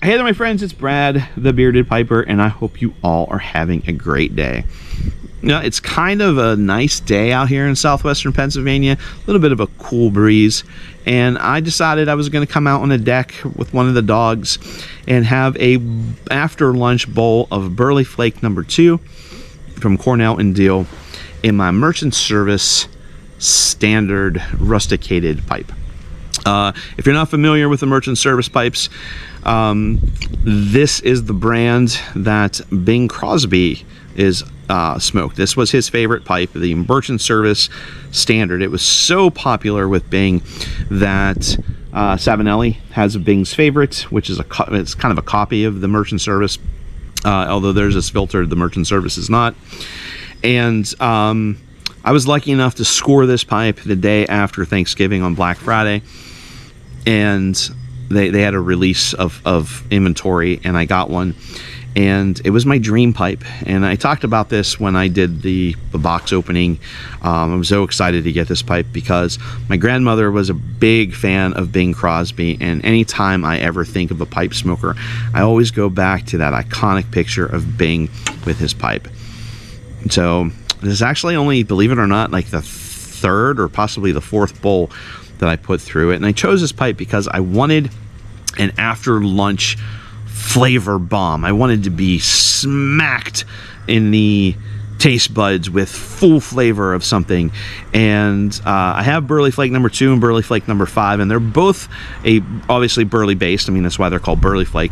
Hey there, my friends, it's Brad, the Bearded Piper, and I hope you all are having a great day. You know, it's kind of a nice day out here in southwestern Pennsylvania, a little bit of a cool breeze, and I decided I was going to come out on the deck with one of the dogs and have a after lunch bowl of Burley Flake number 2 from Cornell and Deal in my Merchant Service standard rusticated pipe. If you're not familiar with the Merchant Service pipes, this is the brand that Bing Crosby is smoked. This was his favorite pipe, the Merchant Service standard. It was so popular with Bing that Savinelli has a Bing's favorite, which is it's kind of a copy of the Merchant Service, although theirs is filtered, the Merchant Service is not. And I was lucky enough to score this pipe the day after Thanksgiving on Black Friday, and they had a release of inventory, and I got one, and it was my dream pipe. And I talked about this when I did the box opening. I'm so excited to get this pipe because my grandmother was a big fan of Bing Crosby, and anytime I ever think of a pipe smoker, I always go back to that iconic picture of Bing with his pipe. So this is actually only, believe it or not, like the third or possibly the fourth bowl that I put through it. And I chose this pipe because I wanted an after lunch flavor bomb. I wanted to be smacked in the taste buds with full flavor of something. And I have Burley Flake number 2 and Burley Flake number 5, and they're both obviously Burley based. I mean, that's why they're called Burley Flake.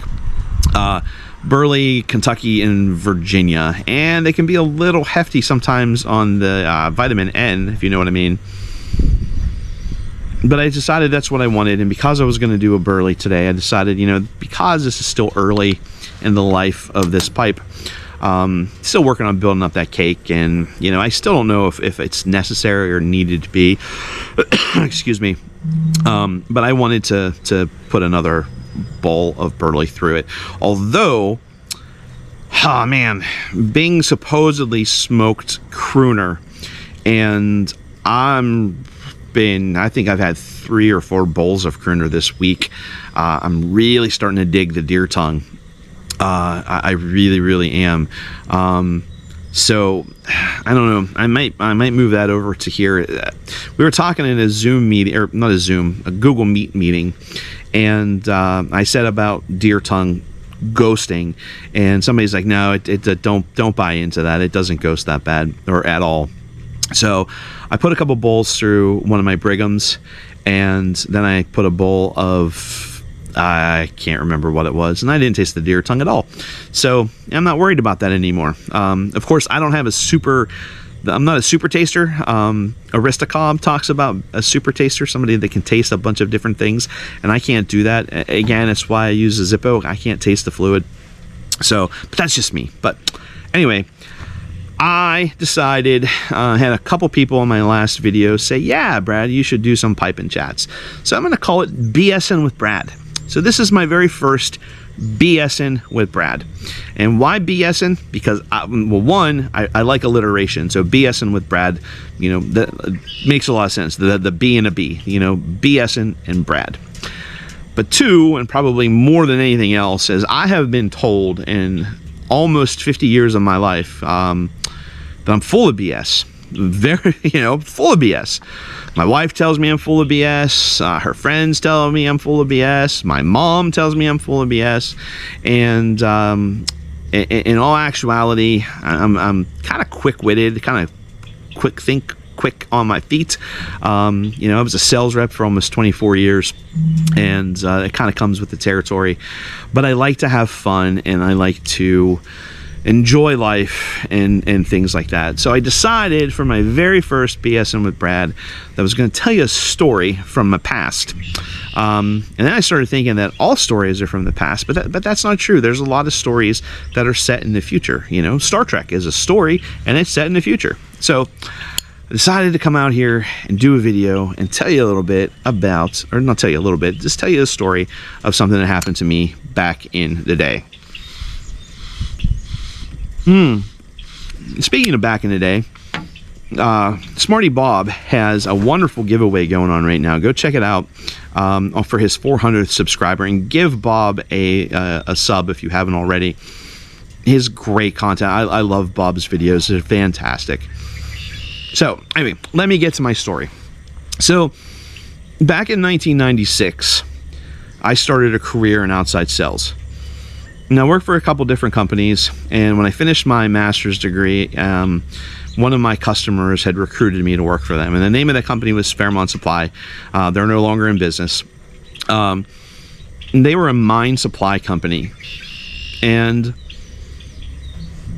Burley, Kentucky, and Virginia, and they can be a little hefty sometimes on the vitamin N, if you know what I mean. But I decided that's what I wanted, and because I was going to do a Burley today, I decided, you know, because this is still early in the life of this pipe, still working on building up that cake, and, you know, I still don't know if it's necessary or needed to be. Excuse me. But I wanted to put another bowl of Burley through it. Although, oh man, Bing supposedly smoked crooner, and I think I've had 3 or 4 bowls of crooner this week. I'm really starting to dig the deer tongue. I really am. So I don't know. I might move that over to here. We were talking in a Zoom meeting, or not a Zoom, a Google Meet meeting, and I said about deer tongue ghosting, and somebody's like, "No, don't buy into that. It doesn't ghost that bad or at all." So I put a couple bowls through one of my Brighams, and then I put a bowl of, I can't remember what it was, and I didn't taste the deer tongue at all. So I'm not worried about that anymore. Of course, I don't have I'm not a super taster. Aristocob talks about a super taster, somebody that can taste a bunch of different things, and I can't do that. Again, it's why I use a Zippo. I can't taste the fluid. So, but that's just me. But anyway, I decided, had a couple people in my last video say, yeah, Brad, you should do some piping chats. So I'm going to call it BSing with Brad. So this is my very first BSing with Brad. And why BSing? Because, well, one, I like alliteration. So BSing with Brad, you know, that makes a lot of sense. The B and a B, you know, BSing and Brad. But two, and probably more than anything else, is I have been told in almost 50 years of my life that I'm full of BS. Very, you know, full of BS. My wife tells me I'm full of BS. Her friends tell me I'm full of BS. My mom tells me I'm full of BS. And in all actuality, I'm kind of quick-witted, kind of quick on my feet. You know, I was a sales rep for almost 24 years, and it kind of comes with the territory. But I like to have fun, and I like to enjoy life and things like that. So I decided for my very first BSing with Brad that I was going to tell you a story from my past. And then I started thinking that all stories are from the past, but that's not true. There's a lot of stories that are set in the future. You know, Star Trek is a story, and it's set in the future. So I decided to come out here and do a video and tell you a little bit about, or not tell you a little bit, just tell you a story of something that happened to me back in the day. Speaking of back in the day, Smarty Bob has a wonderful giveaway going on right now. Go check it out for his 400th subscriber, and give Bob a sub if you haven't already. His great content. I love Bob's videos. They're fantastic. So anyway, let me get to my story. So back in 1996, I started a career in outside sales. And I worked for a couple different companies, and when I finished my master's degree, one of my customers had recruited me to work for them, and the name of that company was Fairmont Supply. They're no longer in business. They were a mine supply company, and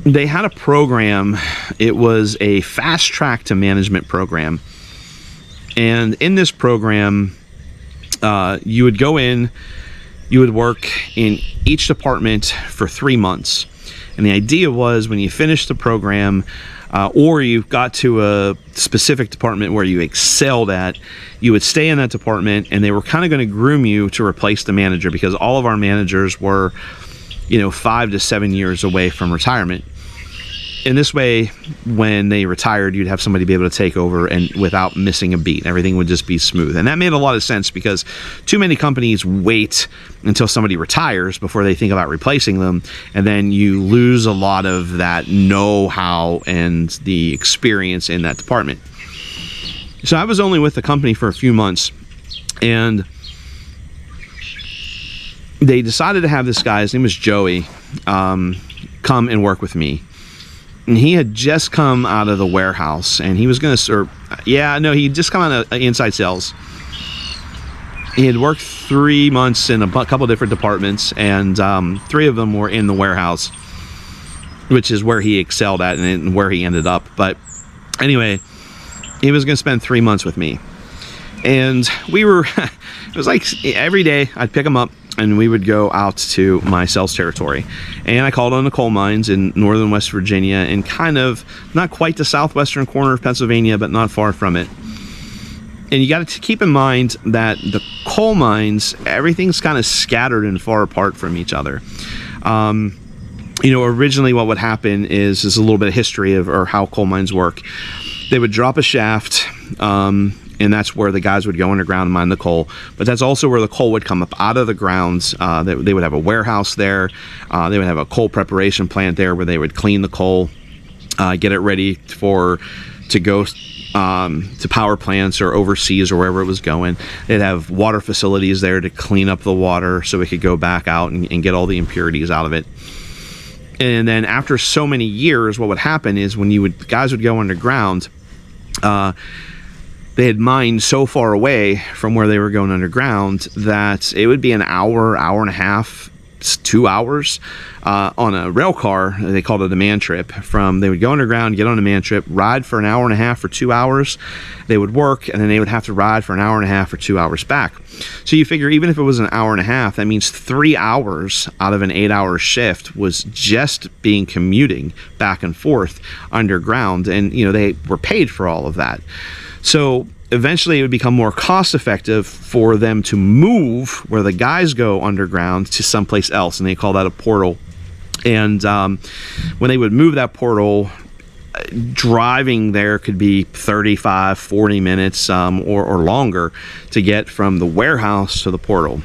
they had a program. It was a fast track to management program, and in this program, you would go in, you would work in each department for 3 months. And the idea was, when you finished the program, or you got to a specific department where you excelled at, you would stay in that department, and they were kind of going to groom you to replace the manager, because all of our managers were, 5 to 7 years away from retirement. In this way, when they retired, you'd have somebody be able to take over, and without missing a beat, everything would just be smooth. And that made a lot of sense, because too many companies wait until somebody retires before they think about replacing them, and then you lose a lot of that know-how and the experience in that department. So I was only with the company for a few months, and they decided to have this guy, his name was Joey, come and work with me. And he had just come out of the warehouse, and he was going to serve. He'd just come out of inside sales. He had worked 3 months in a couple different departments, and 3 of them were in the warehouse, which is where he excelled at and where he ended up. But anyway, he was going to spend 3 months with me. And we were, it was like every day I'd pick him up, and we would go out to my sales territory. And I called on the coal mines in northern West Virginia, and kind of not quite the southwestern corner of Pennsylvania, but not far from it. And you got to keep in mind that the coal mines, everything's kind of scattered and far apart from each other. Originally what would happen is a little bit of history of or how coal mines work. They would drop a shaft, and that's where the guys would go underground and mine the coal. But that's also where the coal would come up out of the grounds. They would have a warehouse there. They would have a coal preparation plant there where they would clean the coal, get it ready to go to power plants or overseas or wherever it was going. They'd have water facilities there to clean up the water so it could go back out and get all the impurities out of it. And then after so many years, what would happen is when guys would go underground, they had mined so far away from where they were going underground that it would be an hour, hour and a half, 2 hours on a rail car. They called it a man trip. They would go underground, get on a man trip, ride for an hour and a half or 2 hours. They would work, and then they would have to ride for an hour and a half or 2 hours back. So you figure, even if it was an hour and a half, that means 3 hours out of an 8-hour shift was just commuting back and forth underground, and they were paid for all of that. So eventually it would become more cost effective for them to move where the guys go underground to someplace else, and they call that a portal. And when they would move that portal, driving there could be 35, 40 minutes or longer to get from the warehouse to the portal.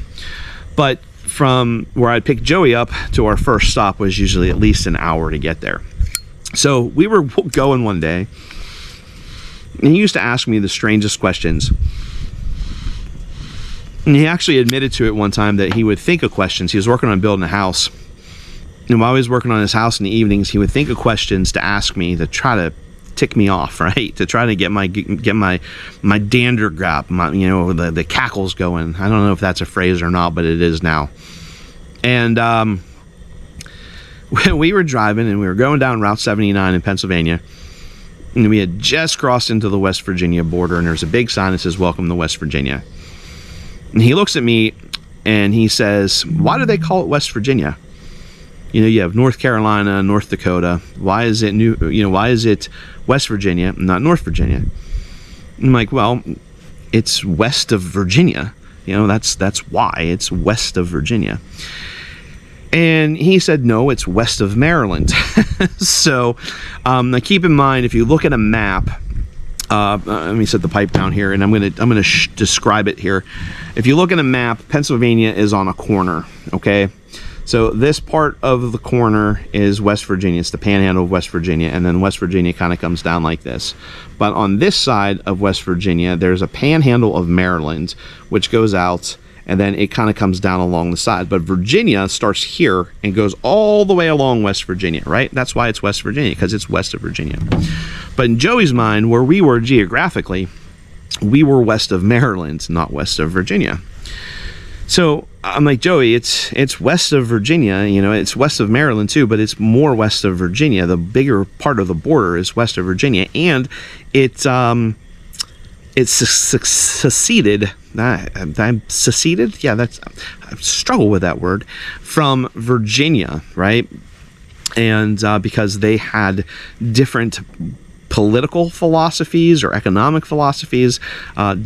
But from where I'd pick Joey up to our first stop was usually at least an hour to get there. So we were going one day, and he used to ask me the strangest questions. And he actually admitted to it one time that he would think of questions. He was working on building a house. And while he was working on his house in the evenings, he would think of questions to ask me to try to tick me off, right? To try to get my dander grab, the cackles going. I don't know if that's a phrase or not, but it is now. And we were driving, and we were going down Route 79 in Pennsylvania. And we had just crossed into the West Virginia border, and there's a big sign that says, "Welcome to West Virginia." And he looks at me, and he says, "Why do they call it West Virginia? You have North Carolina, North Dakota. Why is it why is it West Virginia, not North Virginia?" I'm like, "Well, it's west of Virginia. That's why it's west of Virginia." And he said, "No, it's west of Maryland." So now keep in mind, if you look at a map let me set the pipe down here, and I'm gonna describe it here. If you look at a map, Pennsylvania is on a corner. Okay, so this part of the corner is West Virginia. It's the panhandle of West Virginia, and then West Virginia kind of comes down like this. But on this side of West Virginia, there's a panhandle of Maryland, which goes out, and then it kind of comes down along the side. But Virginia starts here and goes all the way along West Virginia, right? That's why it's West Virginia, because it's west of Virginia. But in Joey's mind, where we were geographically, we were west of Maryland, not west of Virginia. So I'm like, Joey, it's west of Virginia, you know, it's west of Maryland too, but it's more west of Virginia. The bigger part of the border is west of Virginia, and it's seceded. I'm seceded. Yeah, I struggle with that word, from Virginia, right? And because they had different political philosophies or economic philosophies right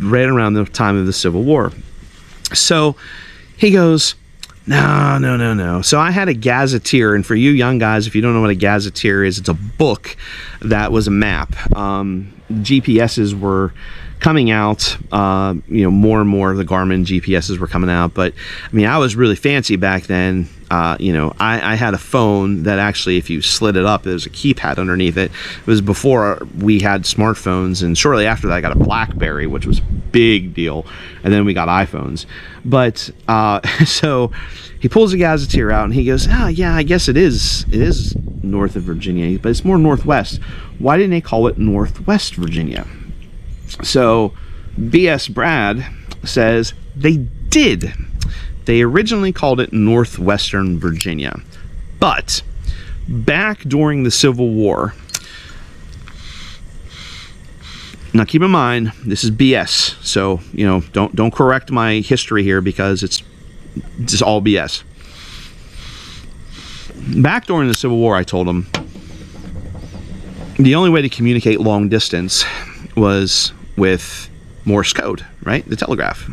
around the time of the Civil War. So he goes, no. So I had a gazetteer, and for you young guys, if you don't know what a gazetteer is, it's a book that was a map. GPSs were coming out, more and more of the Garmin GPSs were coming out. But I mean, I was really fancy back then. I had a phone that actually, if you slid it up, there was a keypad underneath it. It was before we had smartphones, and shortly after that I got a BlackBerry, which was a big deal, and then we got iPhones. But so he pulls the gazetteer out and he goes, yeah, I guess it is north of Virginia, but it's more northwest. Why didn't they call it Northwest Virginia? So BS Brad says they did. They originally called it Northwestern Virginia. But back during the Civil War, now keep in mind, this is BS. So, don't correct my history here, because it's just all BS. Back during the Civil War, I told him the only way to communicate long distance was with Morse code, right? The telegraph.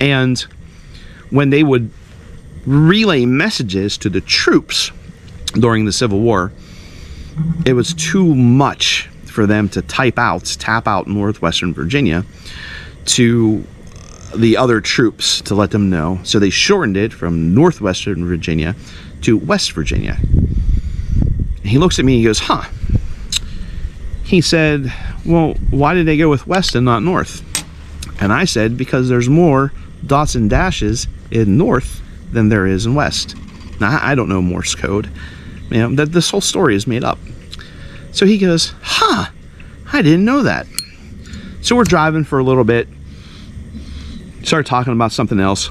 And when they would relay messages to the troops during the Civil War, it was too much for them to tap out Northwestern Virginia to the other troops to let them know. So they shortened it from Northwestern Virginia to West Virginia. And he looks at me and he goes, He said, well, why did they go with West and not North? And I said, because there's more dots and dashes in North than there is in West. Now, I don't know Morse code. That this whole story is made up. So he goes, I didn't know that. So we're driving for a little bit. Started talking about something else.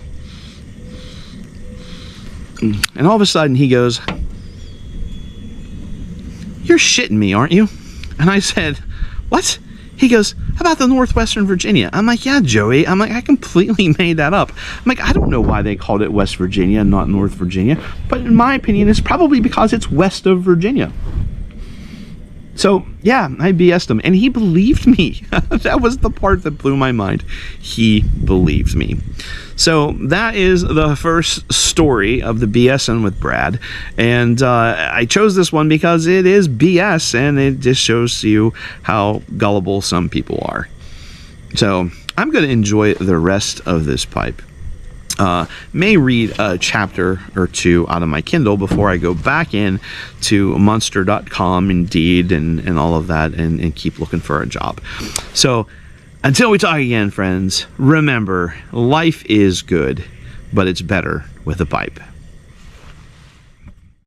And all of a sudden he goes, you're shitting me, aren't you? And I said, what? He goes, how about the Northwestern Virginia? I'm like, yeah, Joey. I'm like, I completely made that up. I'm like, I don't know why they called it West Virginia and not North Virginia. But in my opinion, it's probably because it's west of Virginia. So, yeah, I BS'd him. And he believed me. That was the part that blew my mind. He believed me. So that is the first story of the BSing with Brad. And I chose this one because it is BS, and it just shows you how gullible some people are. So I'm going to enjoy the rest of this pipe. May read a chapter or two out of my Kindle before I go back in to monster.com, Indeed, and all of that, and keep looking for a job. So until we talk again, friends, remember, life is good, but it's better with a pipe.